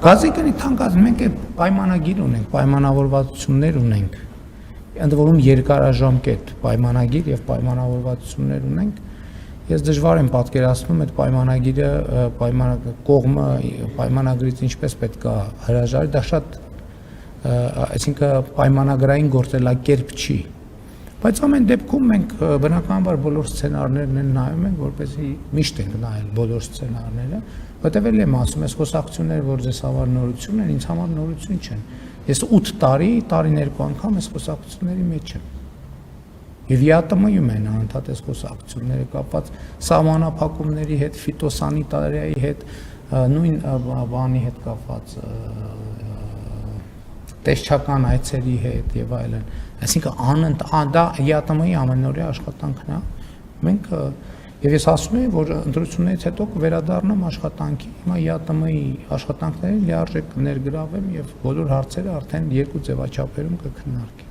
Գազի գնի թանկած մենք պայմանագիր ունենք, պայմանավորվածություններ ունենք, ընդ որում երկարաժամկետ պայմանագիր եւ պայմանավորվածություններ ունենք։ Ես դժվար եմ պատկերացնում այդ պայմանագիրը կողմը պայմանագրից ինչպես պետք է հրաժարի, դա շատ այսինքն պայմանագրային գործելակերպ չի։ Բայց ամեն դեպքում մենք բնականաբար բոլոր սցենարներն են նայում ենք, որպեսզի միշտ ենք նայել բոլոր սցենարները, որտեղ էլ եմ ասում, այս խոսակցությունները, որ ձեզ համար նորություն են, ինձ համար նորություն չեն։ Ես 8 տարիներկու անգամ այս խոսակցությունների մեջ եմ։ Եվ ԵԱՏՄ-ում են անընդհատ այս խոսակցությունները կապված սահմանափակումների հետ, ֆիտոսանիտարիայի հետ, նույն բանի հետ կապված տեսչական այցերի հետ եւ այլն։ Այսինքն դա ԵԱՏՄ-ի ամենօրյա աշխատանքն է։ Մենք եւ ես ասում եմ, որ ընտրություններից հետո կվերադառնամ աշխատանքի։ Հիմա ԵԱՏՄ-ի աշխատանքներին լիարժեք կներգրավեմ եւ բոլոր հարցերը արդեն երկու ձևաչափերում կքննարկեմ։